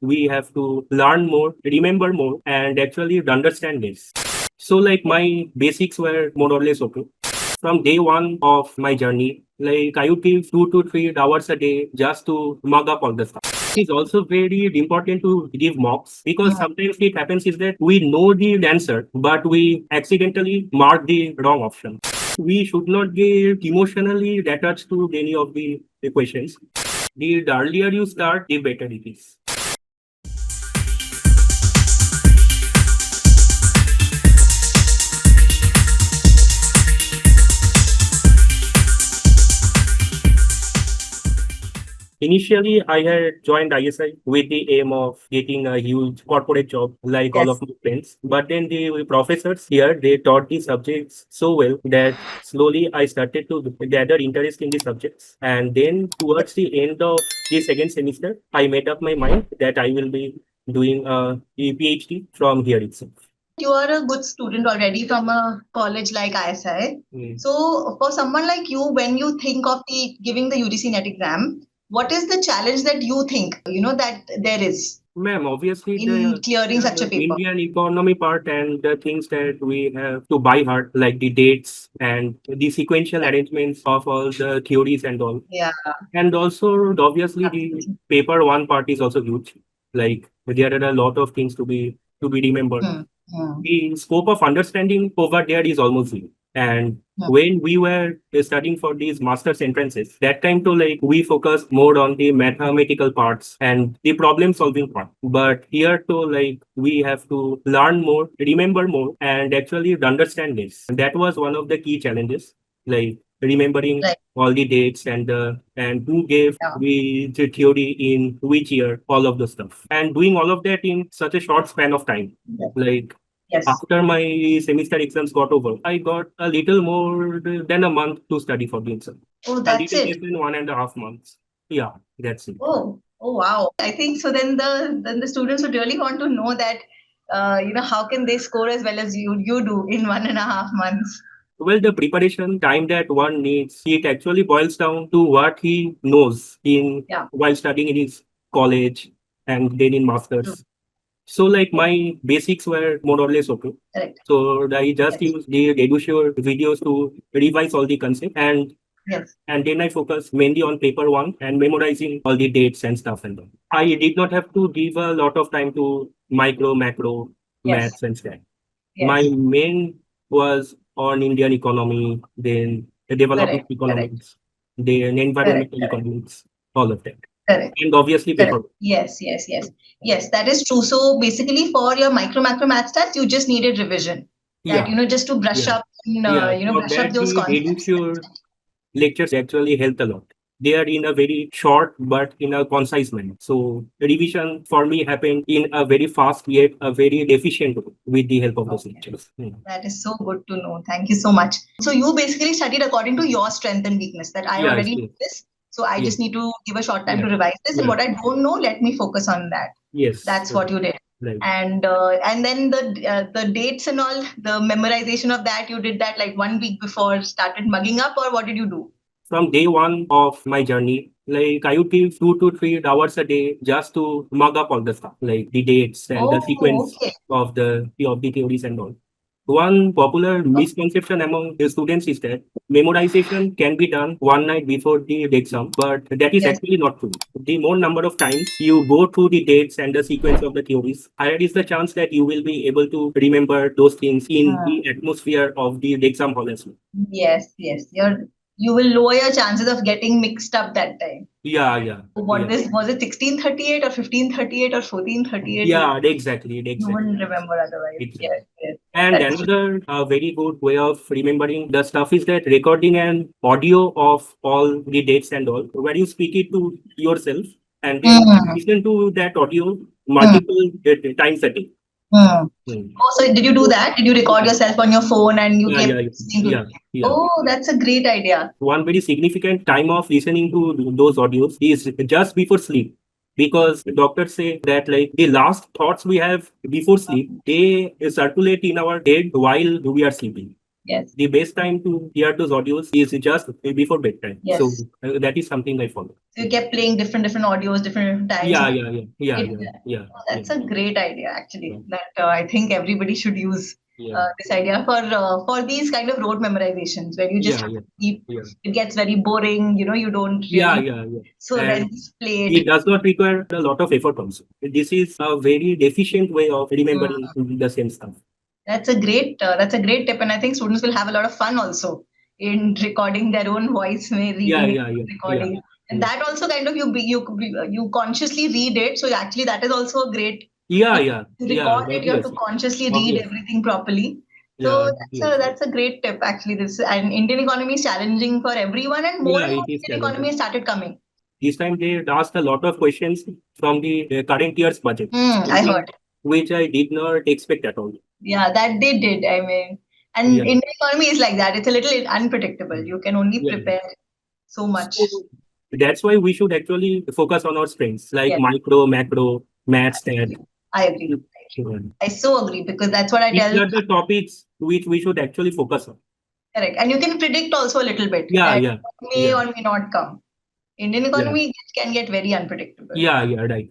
we have to learn more, remember more, and actually understand this. So like my basics were more or less okay. From day one of my journey, like I would give 2 to 3 hours a day just to mug up all the stuff. It is also very important to give mocks because sometimes it happens is that we know the answer, but we accidentally mark the wrong option. We should not get emotionally attached to any of the questions. The earlier you start, the better it is. Initially, I had joined ISI with the aim of getting a huge corporate job like all of my friends. But then the professors here, they taught the subjects so well that slowly I started to gather interest in the subjects. And then towards the end of the second semester, I made up my mind that I will be doing a PhD from here itself. You are a good student already from a college like ISI. So, for someone like you, when you think of giving the UGC NET exam, what is the challenge that you think that there is Ma'am, obviously in clearing such a the paper? Indian economy part and the things that we have to buy hard, like the dates and the sequential arrangements of all the theories and all. Yeah, And also, obviously, the paper one part is also huge. Like there are a lot of things to be remembered. The scope of understanding over there is almost zero. And when we were studying for these master's entrances, that time to like we focused more on the mathematical parts and the problem solving part. But here to like we have to learn more, remember more, and actually understand this. That was one of the key challenges. Like remembering right. all the dates and who gave the theory in which year, all of the stuff, and doing all of that in such a short span of time. Like Yes. after my semester exams got over, I got a little more than a month to study for the exam. Oh, A that's little it. less than 1.5 months. Yeah, that's it. Oh, wow. I think so. Then the students would really want to know that how can they score as well as you do in 1.5 months. Well, the preparation time that one needs, it actually boils down to what he knows in Yeah. while studying in his college and then in masters. So like my basics were more or less okay. Correct. So I just Yes. used the EduSure videos to revise all the concepts Yes. and then I focused mainly on paper one and memorizing all the dates and stuff and all. I did not have to give a lot of time to micro, macro, Yes. maths and stuff. Yes. My main was on Indian economy, then the development Correct. economics, then environmental Correct. economics, all of that. Correct. And obviously Correct. paper. Yes, that is true. So basically, for your micro macro math stats, you just needed revision. That Yeah. just to brush Yeah. up and Yeah. For brush up that, those the concepts. EduSure lectures actually helped a lot. They are in a very short but in a concise manner. So revision for me happened in a very fast yet a very efficient way with the help of those lectures. That is so good to know. Thank you so much. So you basically studied according to your strength and weakness. That I Yes, already know yes, this, so I yes, just need to give a short time yeah, to revise this, and yeah, what I don't know, let me focus on that. yes, That's what you did. right. And then the dates and all, the memorization of that, you did that like 1 week before started mugging up, or what did you do? From day one of my journey, like I would give 2 to 3 hours a day just to mug up all the stuff, like the dates and the Oh, sequence okay. of the theories and all. One popular misconception among the students is that memorization can be done one night before the exam, but that is Yes. actually not true. The more number of times you go through the dates and the sequence of the theories, higher is the chance that you will be able to remember those things in the atmosphere of the exam hall as well. Yes, you will lower your chances of getting mixed up that time. Yeah, yeah. What Yeah. this was, it 1638 or 1538 or 1438? Yeah, exactly, You exactly. wouldn't remember otherwise. Exactly. Yes. And That's true. another very good way of remembering the stuff is that recording an audio of all the dates and all, where you speak it to yourself and then listen to that audio multiple times a day. Hmm. Hmm. Oh, so did you do that? Did you record Yeah, yourself on your phone and you yeah, kept yeah, listening to yeah, it? yeah. Oh, that's a great idea. One very significant time of listening to those audios is just before sleep. Because doctors say that like the last thoughts we have before sleep, they circulate in our head while we are sleeping. Yes. The best time to hear those audios is just before bedtime. Yes. So that is something I follow. So you kept playing different audios, different times. Yeah. That's a great idea, actually. That I think everybody should use this idea for these kind of rote memorizations where you just have to keep. It gets very boring. You don't really. So And then just play it does not require a lot of effort also. This is a very efficient way of remembering the same stuff. That's a great tip, and I think students will have a lot of fun also in recording their own voice, recording, and that also kind of you consciously read it. So actually, that is also a great. To record it, you have to consciously read everything properly. So that's a great tip actually. This and Indian economy is challenging for everyone, and more and more Indian economy has started coming. This time they asked a lot of questions from the current year's budget. I heard. Which I did not expect at all. Yeah, that they did. I mean, and Indian economy is like that. It's a little unpredictable. You can only prepare so much. So that's why we should actually focus on our strengths like micro, macro, math, stat. I agree. I so agree because that's what I tell. These are the topics which we should actually focus on. Correct. And you can predict also a little bit. May or may not come. Indian economy can get very unpredictable. Right.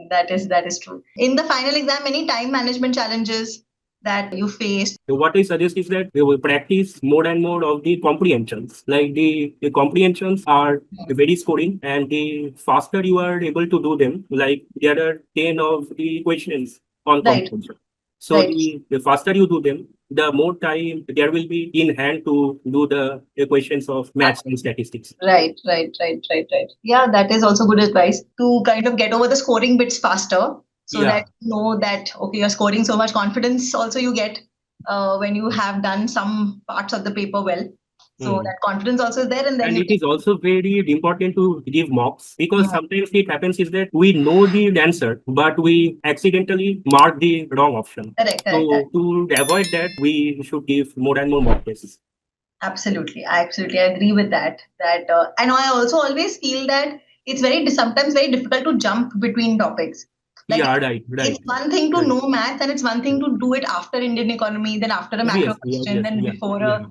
That is true. In the final exam, any time management challenges that you faced? So what I suggest is that we will practice more and more of the comprehensions. Like the comprehensions are very scoring, and the faster you are able to do them, like there are 10 of the questions on comprehension. So the faster you do them, the more time there will be in hand to do the equations of maths and statistics. Right. Yeah, that is also good advice to kind of get over the scoring bits faster. So that you know that, okay, you're scoring so much confidence also you get when you have done some parts of the paper well. So that confidence also is there. And then it is also very important to give mocks because sometimes it happens is that we know the answer, but we accidentally mark the wrong option. Correct. To avoid that, we should give more and more mock tests. Absolutely. I agree with that. And I also always feel that it's sometimes very difficult to jump between topics. Right. It's one thing to know math, and it's one thing to do it after Indian economy, then after a macro question, then before and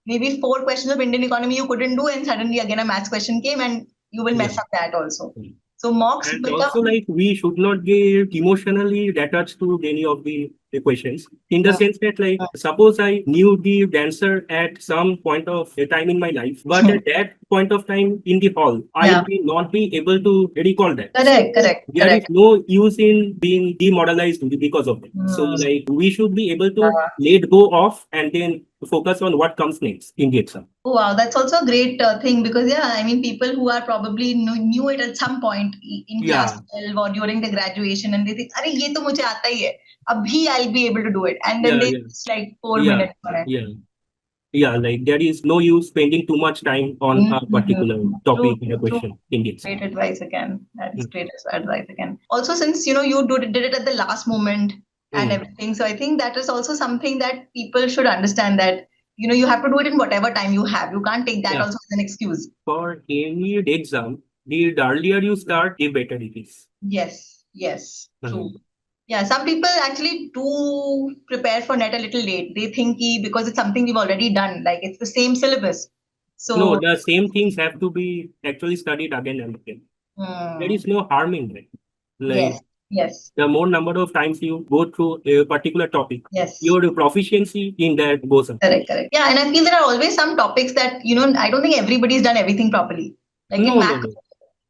maybe 4 questions of Indian economy you couldn't do, and suddenly again a maths question came, and you will mess up that also. So mocks. And also, like, we should not get emotionally attached to any of the questions. In the sense that, like, suppose I knew the answer at some point of time in my life, but at that point of time in the hall, I will not be able to recall that. Correct. There is no use in being demoralized because of it. So, like, we should be able to let go of and then focus on what comes next in the exam. Oh, wow, that's also a great thing because I mean, people who are probably knew it at some point in class 12 or during the graduation, and they think, "Arey, ye to mujhe aata hi hai. Abhi I'll be able to do it," and then it's like 4 minutes for it. Like there is no use spending too much time on a particular topic in a question. Great advice again. That is great advice again. Also, since you did it at the last moment and everything, so I think that is also something that people should understand that you have to do it in whatever time you have. You can't take that also as an excuse. For any exam, the earlier you start, the better it is. Yes, true. Yeah, some people actually do prepare for NET a little late. They think because it's something we've already done, like it's the same syllabus. So no, the same things have to be actually studied again and again. There is no harm in that. Like, yes. The more number of times you go through a particular topic, your proficiency in that goes up. Correct. Yeah, and I feel there are always some topics that, I don't think everybody's done everything properly. Like in math,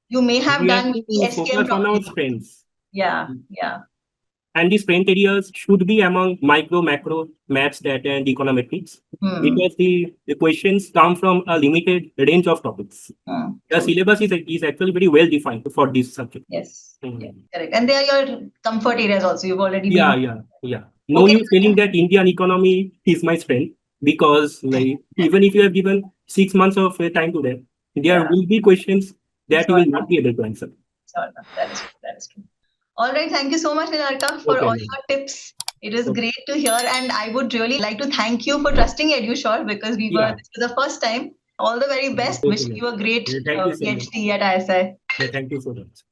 you may have done SQL properly. On our strengths. Yeah. And the strength areas should be among micro, macro, maths, data, and econometrics because the questions come from a limited range of topics. The syllabus is actually very well defined for this subject. Yes. Correct. And they are your comfort areas also. You've already been. Yeah. No use telling that Indian economy is my strength because like even if you have given 6 months of time to them, there will be questions that you will not be able to answer. That is true. All right. Thank you so much, Neelarka, for all your tips. It is great to hear. And I would really like to thank you for trusting EduSure because this was the first time. All the very best. Wishing you a great PhD at ISI. Thank you so much.